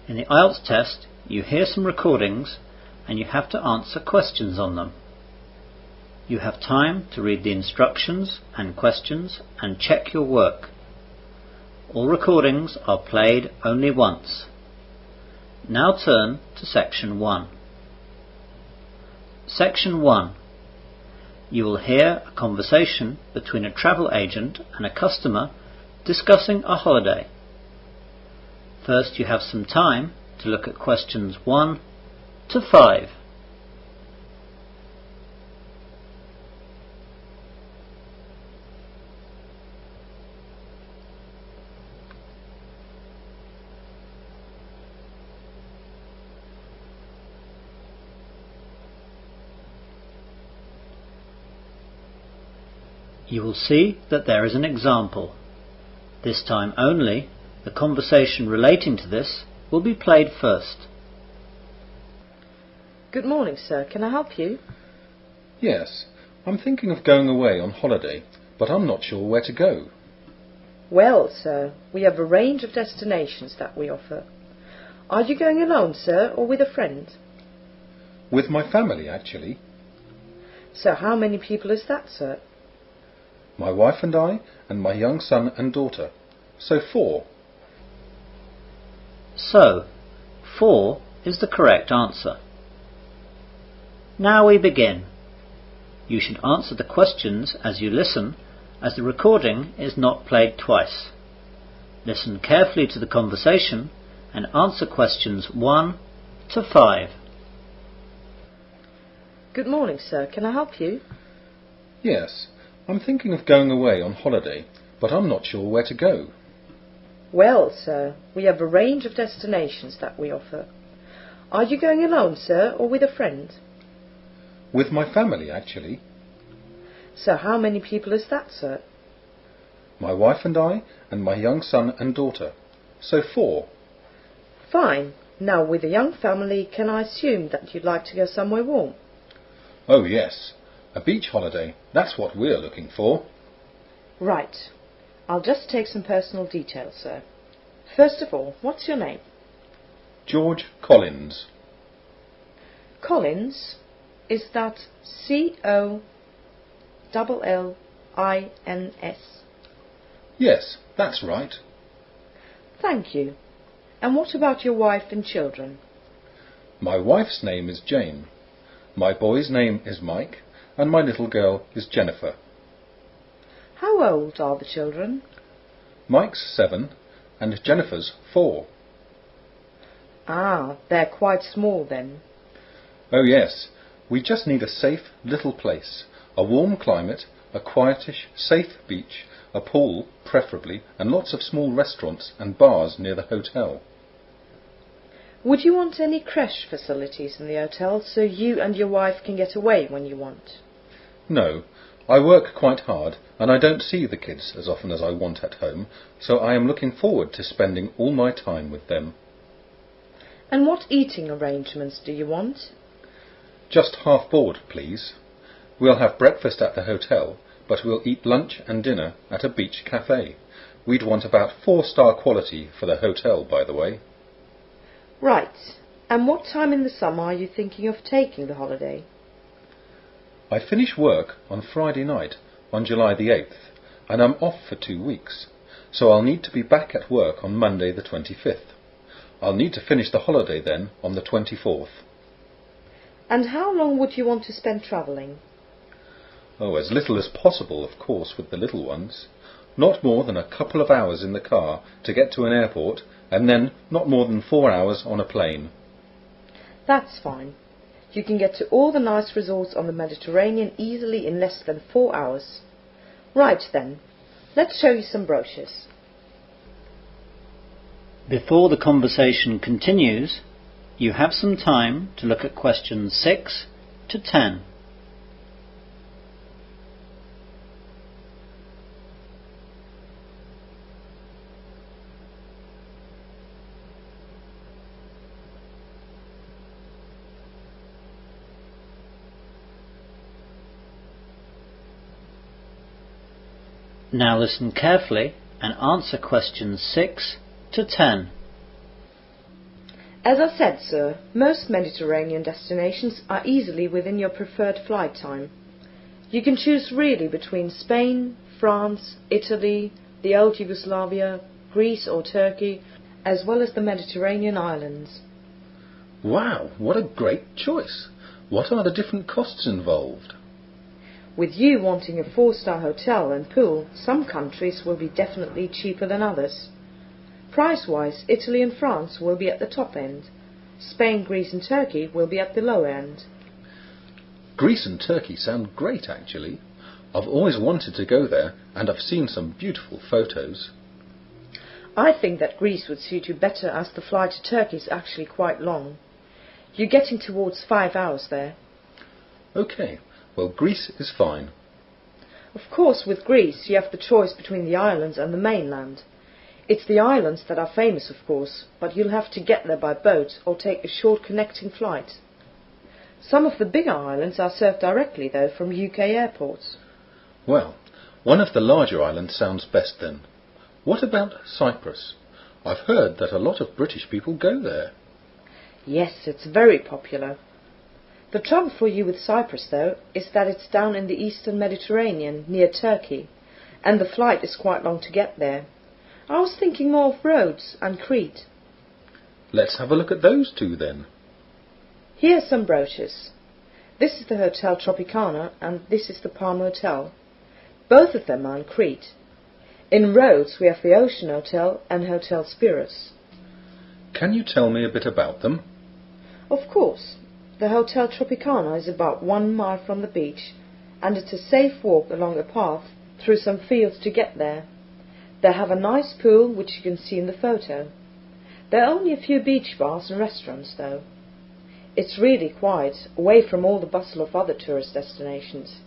In the IELTS test, you hear some recordings and you have to answer questions on them. You have time to read the instructions and questions and check your work. All recordings are played only once. Now turn to Section 1. Section 1. You will hear a conversation between a travel agent and a customer discussing a holiday. First, you have some time to look at questions 1 to 5. You will see that there is an example. This time only, the conversation relating to this will be played first. Good morning, sir. Can I help you? Yes, I'm thinking of going away on holiday, but I'm not sure where to go. Well, sir, we have a range of destinations that we offer. Are you going alone, sir, or with a friend? With my family, actually. So how many people is that, sir? My wife and I, and my young son and daughter. So 4. So, 4 is the correct answer. Now we begin. You should answer the questions as you listen, as the recording is not played twice. Listen carefully to the conversation and answer questions 1 to 5. Good morning, sir. Can I help you? Yes, I'm thinking of going away on holiday, but I'm not sure where to go. Well, sir, we have a range of destinations that we offer. Are you going alone, sir, or with a friend? With my family, actually. So how many people is that, sir? My wife and I, and my young son and daughter. So 4. Fine. Now, with a young family, can I assume that you'd like to go somewhere warm? Oh yes, a beach holiday. That's what we're looking for. Right. I'll just take some personal details, sir. First of all, what's your name? George Collins. Collins? Is that Collins? Yes, that's right. Thank you. And what about your wife and children? My wife's name is Jane. My boy's name is Mike, and my little girl is Jennifer. How old are the children? Mike's 7, and Jennifer's 4. Ah, they're quite small then. Oh yes, we just need a safe little place, a warm climate, a quietish, safe beach, a pool, preferably, and lots of small restaurants and bars near the hotel. Would you want any creche facilities in the hotel so you and your wife can get away when you want? No, I work quite hard, and I don't see the kids as often as I want at home, so I am looking forward to spending all my time with them. And what eating arrangements do you want? Just half board, please. We'll have breakfast at the hotel, but we'll eat lunch and dinner at a beach cafe. We'd want about 4-star quality for the hotel, by the way. Right. And what time in the summer are you thinking of taking the holiday? I finish work on Friday night, on July the 8th, and I'm off for 2 weeks, so I'll need to be back at work on Monday the 25th. I'll need to finish the holiday then on the 24th. And how long would you want to spend travelling? Oh, as little as possible, of course, with the little ones. Not more than a couple of hours in the car to get to an airport, and then not more than 4 hours on a plane. That's fine. You can get to all the nice resorts on the Mediterranean easily in less than 4 hours. Right then, let's show you some brochures. Before the conversation continues, you have some time to look at questions 6 to 10. Now listen carefully and answer questions 6 to 10. As I said, sir, most Mediterranean destinations are easily within your preferred flight time. You can choose really between Spain, France, Italy, the old Yugoslavia, Greece or Turkey, as well as the Mediterranean islands. Wow, what a great choice! What are the different costs involved? With you wanting a 4-star hotel and pool, some countries will be definitely cheaper than others. Price-wise, Italy and France will be at the top end. Spain, Greece and Turkey will be at the low end. Greece and Turkey sound great, actually. I've always wanted to go there, and I've seen some beautiful photos. I think that Greece would suit you better as the flight to Turkey is actually quite long. You're getting towards 5 hours there. OK, well, Greece is fine. Of course, with Greece you have the choice between the islands and the mainland. It's the islands that are famous, of course, but you'll have to get there by boat or take a short connecting flight. Some of the bigger islands are served directly, though, from UK airports. Well, one of the larger islands sounds best then. What about Cyprus? I've heard that a lot of British people go there. Yes, it's very popular. The trouble for you with Cyprus, though, is that it's down in the eastern Mediterranean, near Turkey, and the flight is quite long to get there. I was thinking more of Rhodes and Crete. Let's have a look at those two then. Here are some brochures. This is the Hotel Tropicana and this is the Palm Hotel. Both of them are on Crete. In Rhodes we have the Ocean Hotel and Hotel Spiros. Can you tell me a bit about them? Of course. The Hotel Tropicana is about 1 mile from the beach, and it's a safe walk along a path through some fields to get there. They have a nice pool, which you can see in the photo. There are only a few beach bars and restaurants, though. It's really quiet, away from all the bustle of other tourist destinations.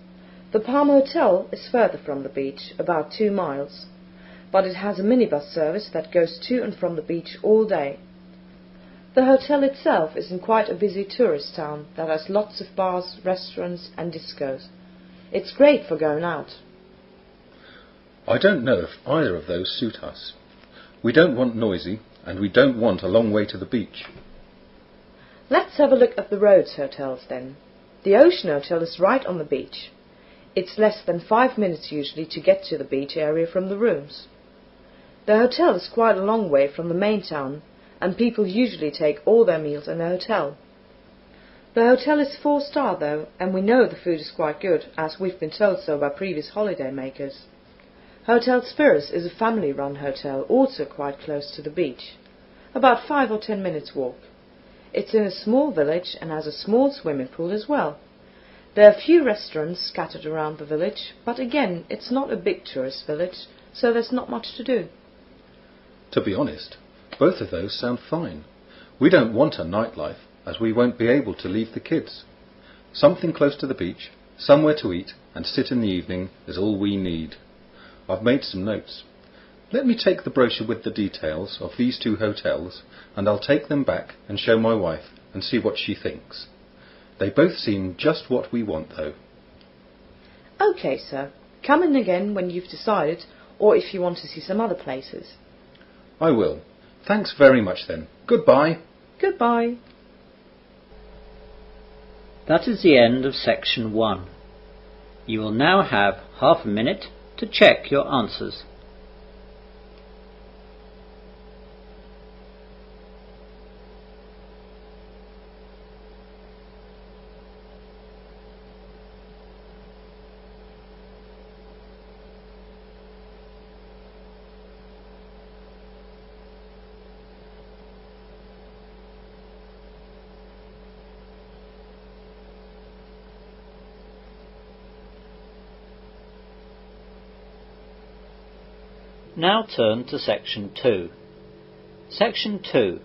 The Palm Hotel is further from the beach, about 2 miles, but it has a minibus service that goes to and from the beach all day. The hotel itself is in quite a busy tourist town that has lots of bars, restaurants and discos. It's great for going out. I don't know if either of those suit us. We don't want noisy, and we don't want a long way to the beach. Let's have a look at the Rhodes hotels then. The Ocean Hotel is right on the beach. It's less than 5 minutes usually to get to the beach area from the rooms. The hotel is quite a long way from the main town, and people usually take all their meals in the hotel. The hotel is 4-star though, and we know the food is quite good, as we've been told so by previous holiday makers. Hotel Spiros is a family-run hotel, also quite close to the beach. About 5 or 10 minutes walk. It's in a small village and has a small swimming pool as well. There are a few restaurants scattered around the village, but again, it's not a big tourist village, so there's not much to do. To be honest, both of those sound fine. We don't want a nightlife, as we won't be able to leave the kids. Something close to the beach, somewhere to eat and sit in the evening is all we need. I've made some notes. Let me take the brochure with the details of these 2 hotels, and I'll take them back and show my wife and see what she thinks. They both seem just what we want, though. OK, sir. Come in again when you've decided, or if you want to see some other places. I will. Thanks very much then. Goodbye. Goodbye. That is the end of section 1. You will now have half a minute to check your answers. Now turn to section 2. Section 2.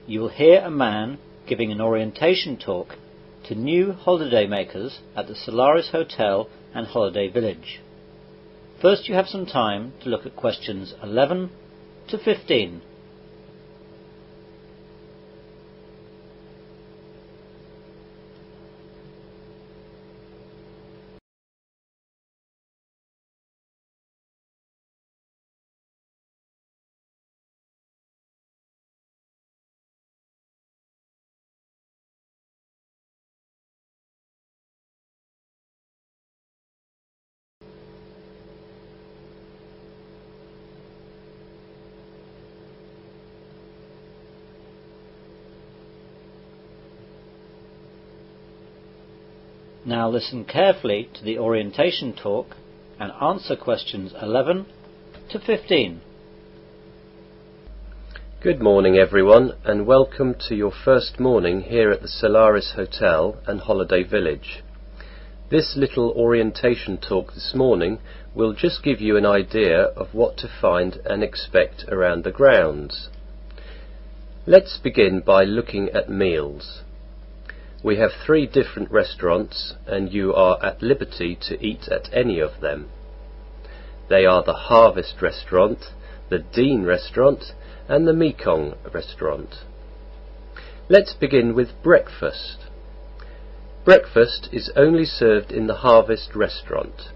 You will hear a man giving an orientation talk to new holiday makers at the Solaris Hotel and Holiday Village. First you have some time to look at questions 11 to 15. Now listen carefully to the orientation talk and answer questions 11 to 15. Good morning everyone, and welcome to your first morning here at the Solaris Hotel and Holiday Village. This little orientation talk this morning will just give you an idea of what to find and expect around the grounds. Let's begin by looking at meals. We have 3 different restaurants and you are at liberty to eat at any of them. They are the Harvest Restaurant, the Dean Restaurant and the Mekong Restaurant. Let's begin with breakfast. Breakfast is only served in the Harvest Restaurant.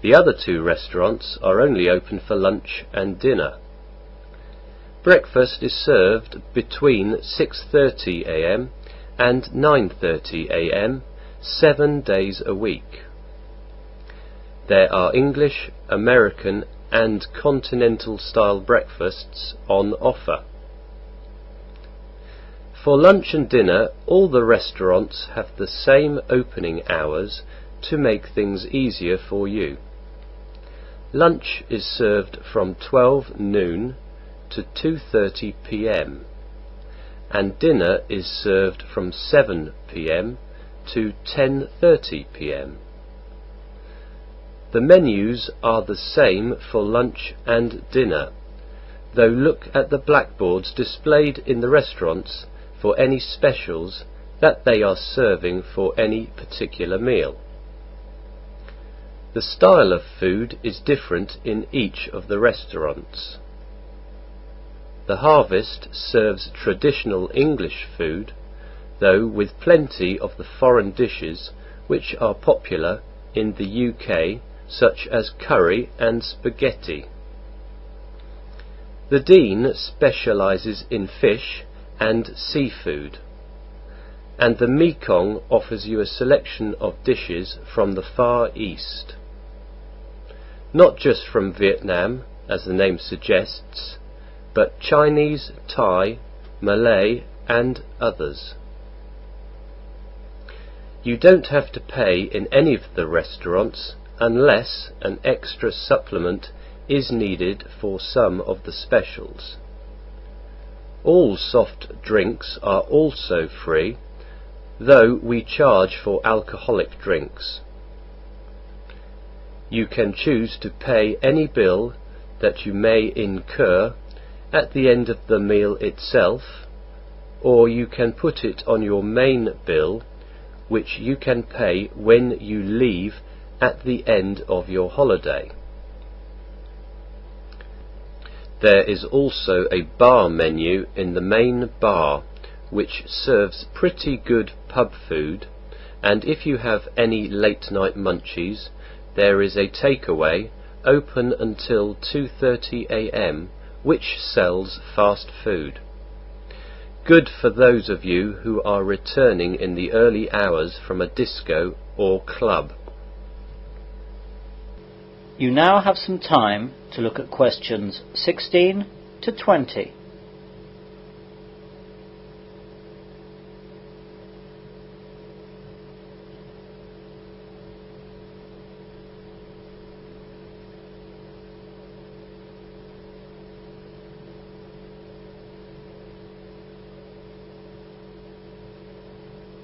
The other 2 restaurants are only open for lunch and dinner. Breakfast is served between 6:30 a.m. and 9:30 a.m. 7 days a week. There are English, American and continental style breakfasts on offer. For lunch and dinner, all the restaurants have the same opening hours to make things easier for you. Lunch is served from 12 noon to 2:30 p.m. and dinner is served from 7 p.m. to 10:30 p.m. The menus are the same for lunch and dinner, though look at the blackboards displayed in the restaurants for any specials that they are serving for any particular meal. The style of food is different in each of the restaurants. The Harvest serves traditional English food, though with plenty of the foreign dishes which are popular in the UK, such as curry and spaghetti. The Dean specialises in fish and seafood, and the Mekong offers you a selection of dishes from the Far East. Not just from Vietnam, as the name suggests, but Chinese, Thai, Malay and others. You don't have to pay in any of the restaurants unless an extra supplement is needed for some of the specials. All soft drinks are also free, though we charge for alcoholic drinks. You can choose to pay any bill that you may incur at the end of the meal itself, or you can put it on your main bill, which you can pay when you leave at the end of your holiday. There is also a bar menu in the main bar, which serves pretty good pub food, and if you have any late night munchies, there is a takeaway open until 2:30 a.m. which sells fast food. Good for those of you who are returning in the early hours from a disco or club. You now have some time to look at questions 16 to 20.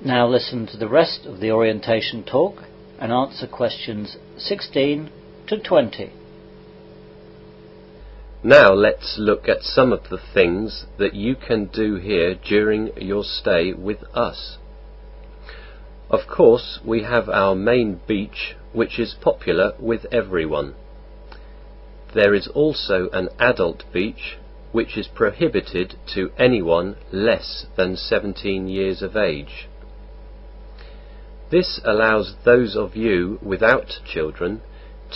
Now listen to the rest of the orientation talk and answer questions 16 to 20. Now let's look at some of the things that you can do here during your stay with us. Of course, we have our main beach, which is popular with everyone. There is also an adult beach, which is prohibited to anyone less than 17 years of age. This allows those of you without children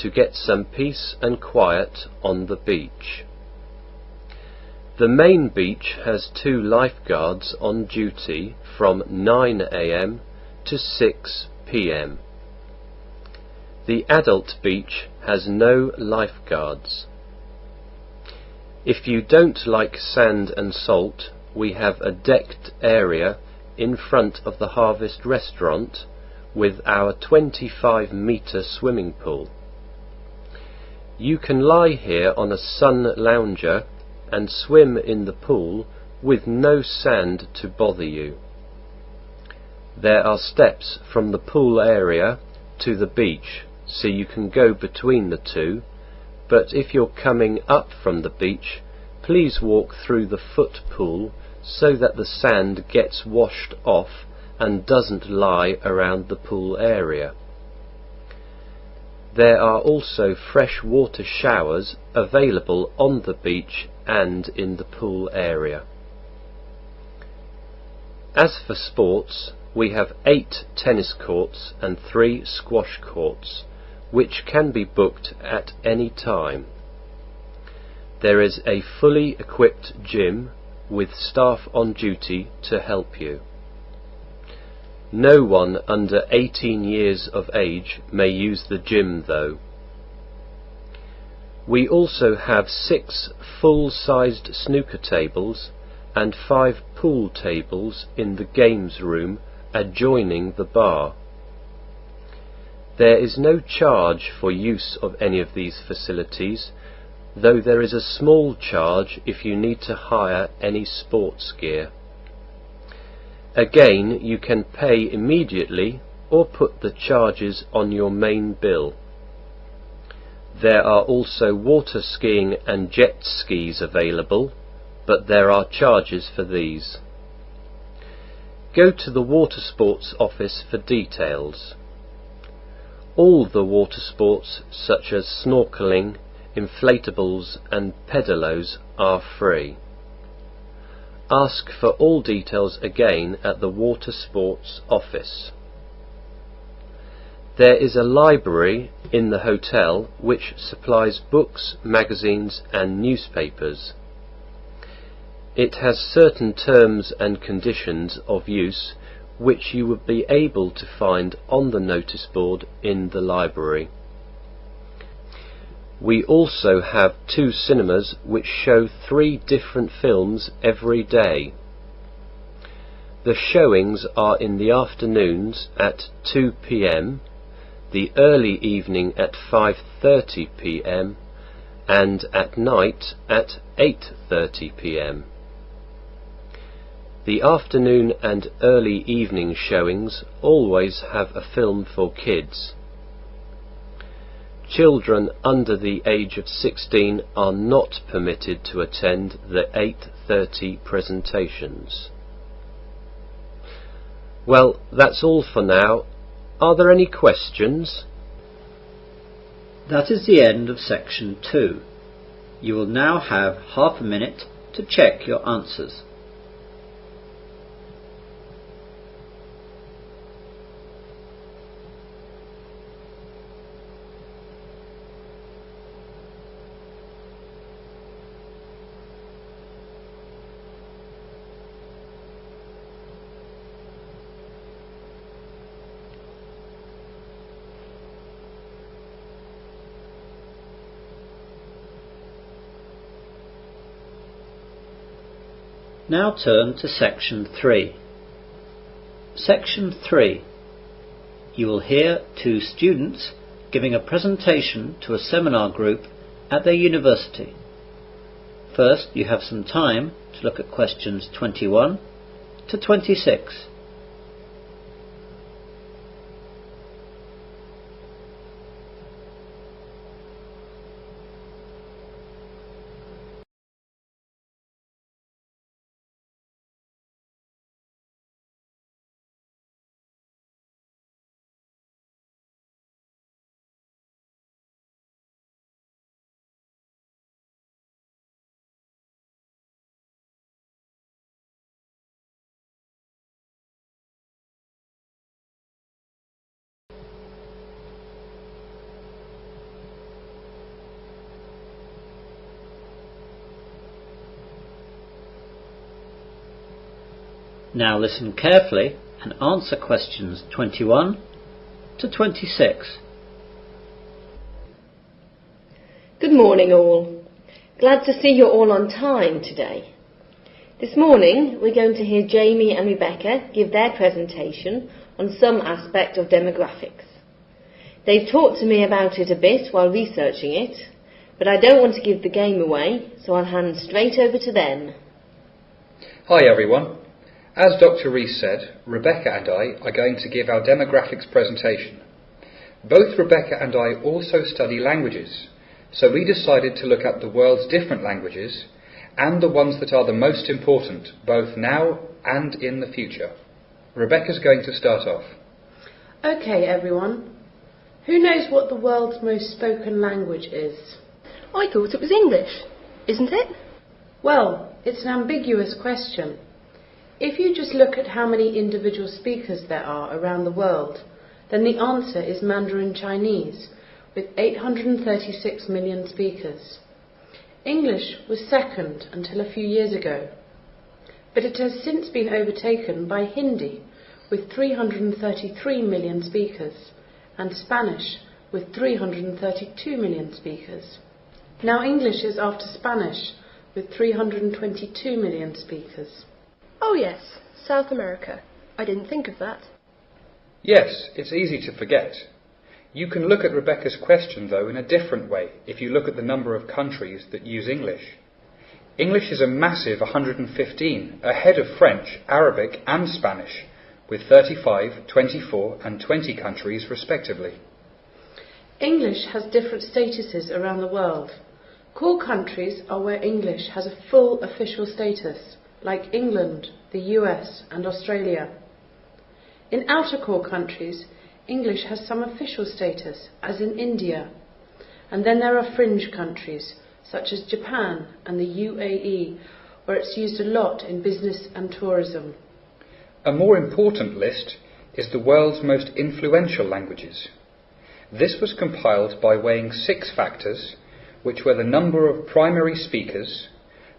to get some peace and quiet on the beach. The main beach has 2 lifeguards on duty from 9 a.m. to 6 p.m. The adult beach has no lifeguards. If you don't like sand and salt, we have a decked area in front of the Harvest Restaurant with our 25-metre swimming pool. You can lie here on a sun lounger and swim in the pool with no sand to bother you. There are steps from the pool area to the beach, so you can go between the two, but if you're coming up from the beach, please walk through the foot pool so that the sand gets washed off and doesn't lie around the pool area. There are also fresh water showers available on the beach and in the pool area. As for sports, we have 8 tennis courts and 3 squash courts, which can be booked at any time. There is a fully equipped gym with staff on duty to help you. No one under 18 years of age may use the gym though. We also have 6 full-sized snooker tables and 5 pool tables in the games room adjoining the bar. There is no charge for use of any of these facilities, though there is a small charge if you need to hire any sports gear. Again, you can pay immediately or put the charges on your main bill. There are also water skiing and jet skis available, but there are charges for these. Go to the water sports office for details. All the water sports, such as snorkeling, inflatables and pedalos, are free. Ask for all details again at the water sports office. There is a library in the hotel which supplies books, magazines and newspapers. It has certain terms and conditions of use which you would be able to find on the notice board in the library. We also have 2 cinemas which show 3 different films every day. The showings are in the afternoons at 2 p.m, the early evening at 5:30 p.m, and at night at 8:30 p.m. The afternoon and early evening showings always have a film for kids. Children under the age of 16 are not permitted to attend the 8:30 presentations. Well, that's all for now. Are there any questions? That is the end of section 2. You will now have half a minute to check your answers. Now turn to section 3. Section 3. You will hear 2 students giving a presentation to a seminar group at their university. First, you have some time to look at questions 21 to 26. Now listen carefully and answer questions 21 to 26. Good morning all. Glad to see you're all on time today. This morning we're going to hear Jamie and Rebecca give their presentation on some aspect of demographics. They've talked to me about it a bit while researching it, but I don't want to give the game away, so I'll hand straight over to them. Hi everyone. As Dr. Rees said, Rebecca and I are going to give our demographics presentation. Both Rebecca and I also study languages, so we decided to look at the world's different languages and the ones that are the most important, both now and in the future. Rebecca's going to start off. Okay, everyone. Who knows what the world's most spoken language is? I thought it was English, isn't it? Well, it's an ambiguous question. If you just look at how many individual speakers there are around the world, then the answer is Mandarin Chinese, with 836 million speakers. English was second until a few years ago, but it has since been overtaken by Hindi, with 333 million speakers, and Spanish, with 332 million speakers. Now English is after Spanish, with 322 million speakers. Oh yes, South America. I didn't think of that. Yes, it's easy to forget. You can look at Rebecca's question, though, in a different way if you look at the number of countries that use English. English is a massive 115, ahead of French, Arabic and Spanish, with 35, 24 and 20 countries respectively. English has different statuses around the world. Core countries are where English has a full official status, like England, the US and Australia. In outer core countries, English has some official status, as in India, and then there are fringe countries, such as Japan and the UAE, where it's used a lot in business and tourism. A more important list is the world's most influential languages. This was compiled by weighing 6 factors, which were the number of primary speakers,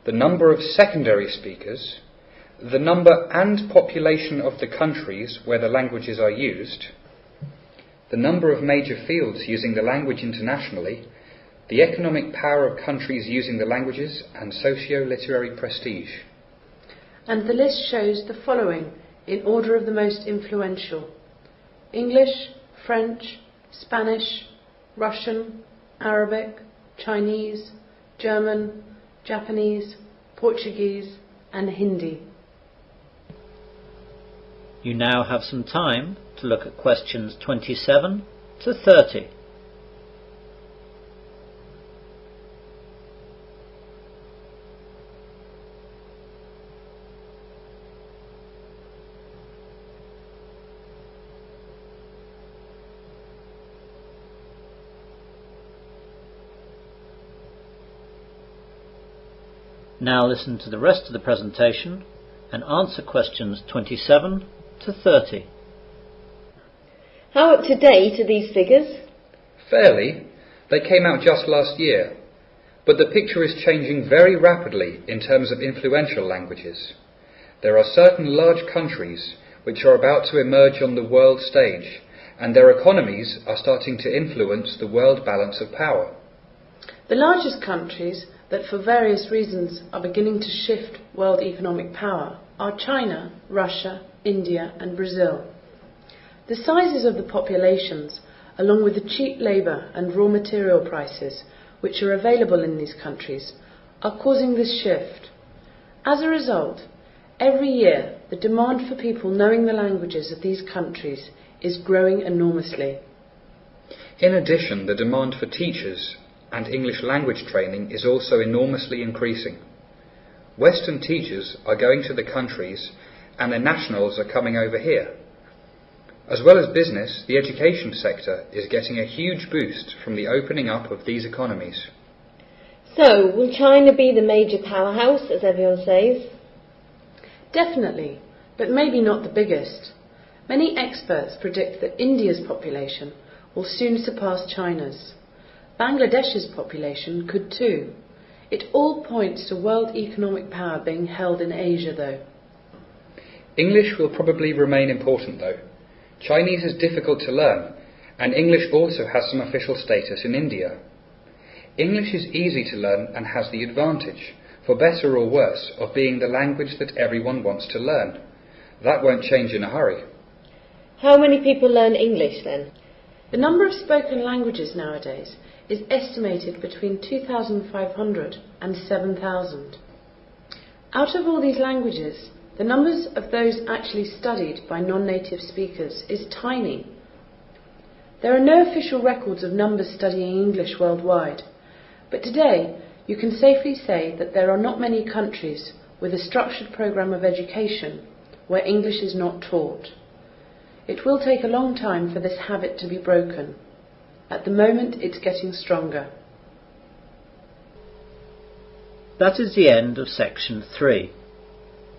the number of secondary speakers, the number and population of the countries where the languages are used, the number of major fields using the language internationally, the economic power of countries using the languages, and socio-literary prestige. And the list shows the following in order of the most influential: English, French, Spanish, Russian, Arabic, Chinese, German, Japanese, Portuguese and Hindi. You now have some time to look at questions 27 to 30. Now listen to the rest of the presentation and answer questions 27 to 30. How up to date are these figures? Fairly. They came out just last year. But the picture is changing very rapidly in terms of influential languages. There are certain large countries which are about to emerge on the world stage, and their economies are starting to influence the world balance of power. The largest countries that for various reasons are beginning to shift world economic power are China, Russia, India and Brazil. The sizes of the populations, along with the cheap labour and raw material prices which are available in these countries, are causing this shift. As a result, every year the demand for people knowing the languages of these countries is growing enormously. In addition, the demand for teachers and English language training is also enormously increasing. Western teachers are going to the countries and their nationals are coming over here. As well as business, the education sector is getting a huge boost from the opening up of these economies. So, will China be the major powerhouse, as everyone says? Definitely, but maybe not the biggest. Many experts predict that India's population will soon surpass China's. Bangladesh's population could too. It all points to world economic power being held in Asia, though. English will probably remain important, though. Chinese is difficult to learn, and English also has some official status in India. English is easy to learn and has the advantage, for better or worse, of being the language that everyone wants to learn. That won't change in a hurry. How many people learn English then? The number of spoken languages nowadays is estimated between 2,500 and 7,000. Out of all these languages, the numbers of those actually studied by non-native speakers is tiny. There are no official records of numbers studying English worldwide, but today you can safely say that there are not many countries with a structured program of education where English is not taught. It will take a long time for this habit to be broken. At the moment, it's getting stronger. That is the end of section 3.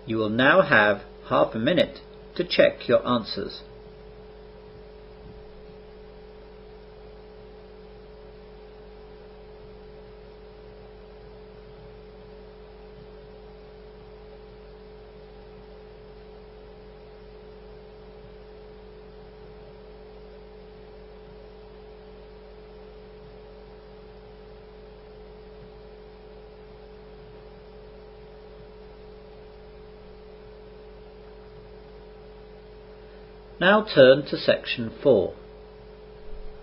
You will now have half a minute to check your answers. Now turn to section 4.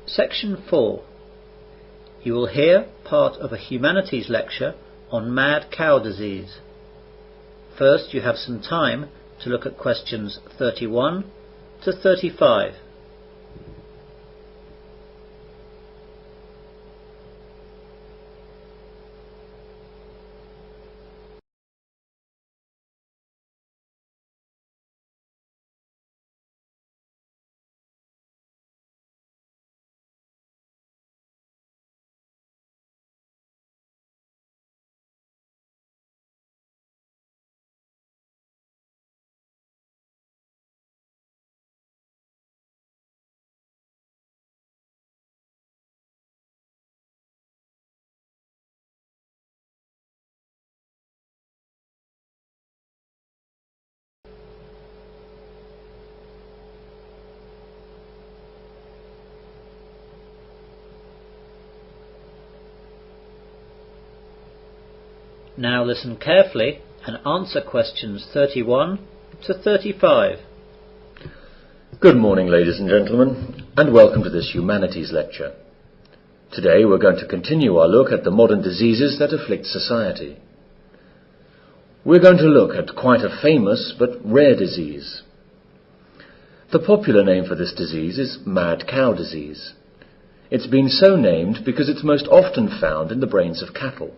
Section 4. You will hear part of a humanities lecture on mad cow disease. First, you have some time to look at questions 31 to 35. Now listen carefully and answer questions 31 to 35. Good morning, ladies and gentlemen, and welcome to this humanities lecture. Today we're going to continue our look at the modern diseases that afflict society. We're going to look at quite a famous but rare disease. The popular name for this disease is mad cow disease. It's been so named because it's most often found in the brains of cattle.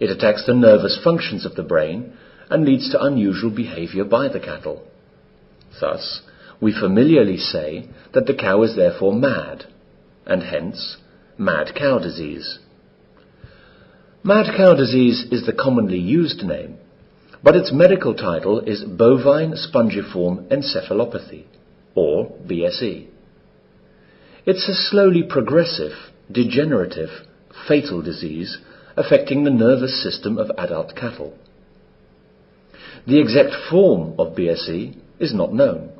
It attacks the nervous functions of the brain and leads to unusual behavior by the cattle. Thus, we familiarly say that the cow is therefore mad, and hence, mad cow disease. Mad cow disease is the commonly used name, but its medical title is bovine spongiform encephalopathy, or BSE. It's a slowly progressive, degenerative, fatal disease affecting the nervous system of adult cattle. The exact form of BSE is not known,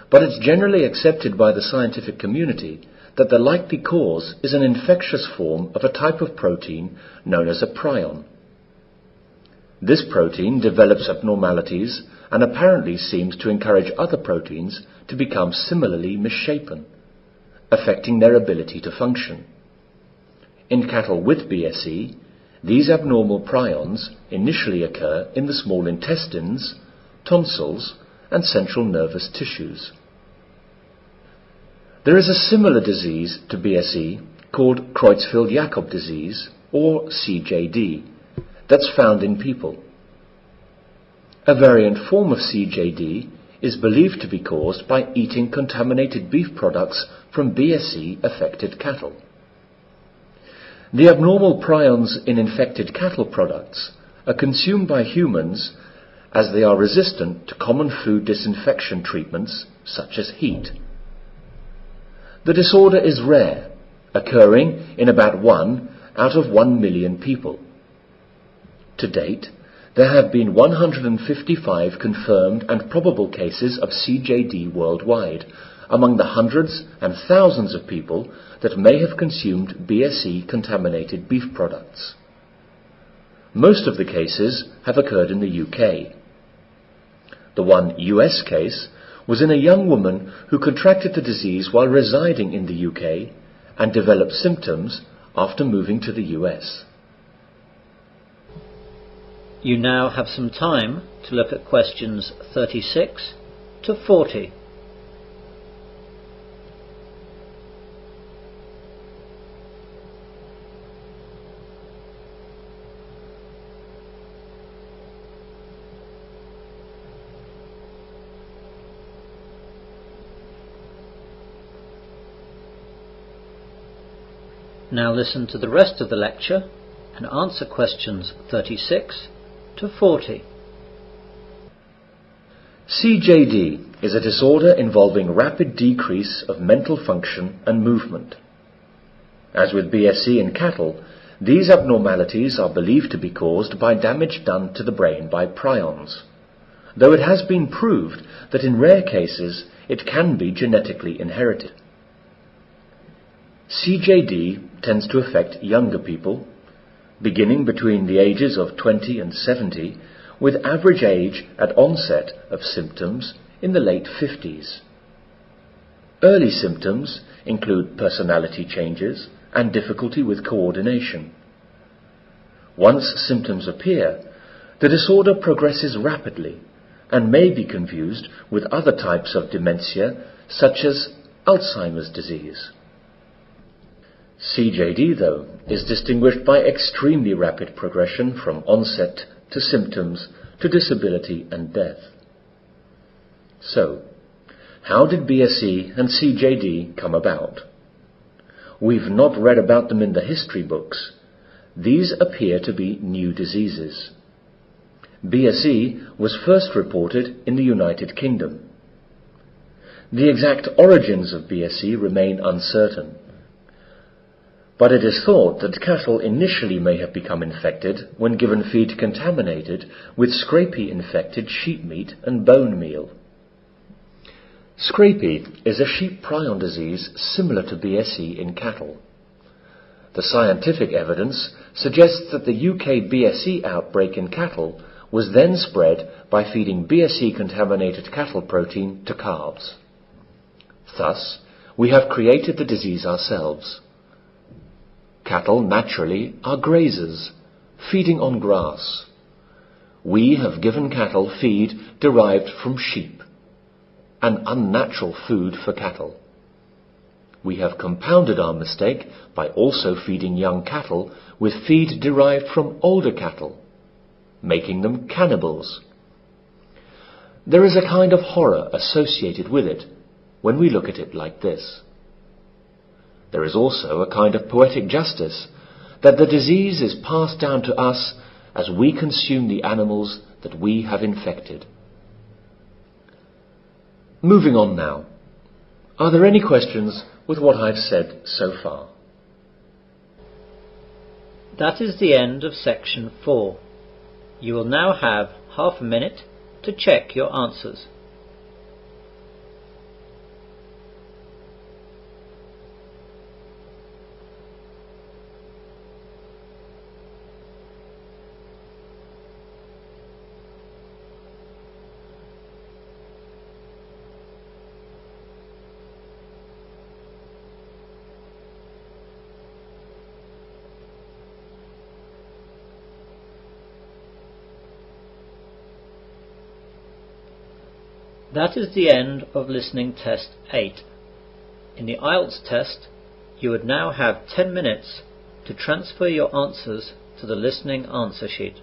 but it's generally accepted by the scientific community that the likely cause is an infectious form of a type of protein known as a prion. This protein develops abnormalities and apparently seems to encourage other proteins to become similarly misshapen, affecting their ability to function. In cattle with BSE, these abnormal prions initially occur in the small intestines, tonsils, and central nervous tissues. There is a similar disease to BSE called Creutzfeldt-Jakob disease, or CJD, that's found in people. A variant form of CJD is believed to be caused by eating contaminated beef products from BSE-affected cattle. The abnormal prions in infected cattle products are consumed by humans as they are resistant to common food disinfection treatments such as heat. The disorder is rare, occurring in about 1 out of 1 million people. To date, there have been 155 confirmed and probable cases of CJD worldwide, among the hundreds and thousands of people that may have consumed BSE-contaminated beef products. Most of the cases have occurred in the UK. The one US case was in a young woman who contracted the disease while residing in the UK and developed symptoms after moving to the US. You now have some time to look at questions 36 to 40. Now listen to the rest of the lecture and answer questions 36 to 40. CJD is a disorder involving rapid decrease of mental function and movement. As with BSE in cattle, these abnormalities are believed to be caused by damage done to the brain by prions, though it has been proved that in rare cases it can be genetically inherited. CJD tends to affect younger people, beginning between the ages of 20 and 70, with average age at onset of symptoms in the late 50s. Early symptoms include personality changes and difficulty with coordination. Once symptoms appear, the disorder progresses rapidly and may be confused with other types of dementia, such as Alzheimer's disease. CJD, though, is distinguished by extremely rapid progression from onset to symptoms to disability and death. So, how did BSE and CJD come about? We've not read about them in the history books. These appear to be new diseases. BSE was first reported in the United Kingdom. The exact origins of BSE remain uncertain, but it is thought that cattle initially may have become infected when given feed contaminated with scrapie-infected sheep meat and bone meal. Scrapie is a sheep prion disease similar to BSE in cattle. The scientific evidence suggests that the UK BSE outbreak in cattle was then spread by feeding BSE-contaminated cattle protein to calves. Thus, we have created the disease ourselves. Cattle, naturally, are grazers, feeding on grass. We have given cattle feed derived from sheep, an unnatural food for cattle. We have compounded our mistake by also feeding young cattle with feed derived from older cattle, making them cannibals. There is a kind of horror associated with it when we look at it like this. There is also a kind of poetic justice that the disease is passed down to us as we consume the animals that we have infected. Moving on now. Are there any questions with what I've said so far? That is the end of section 4. You will now have half a minute to check your answers. That is the end of listening test 8. In the IELTS test, you would now have 10 minutes to transfer your answers to the listening answer sheet.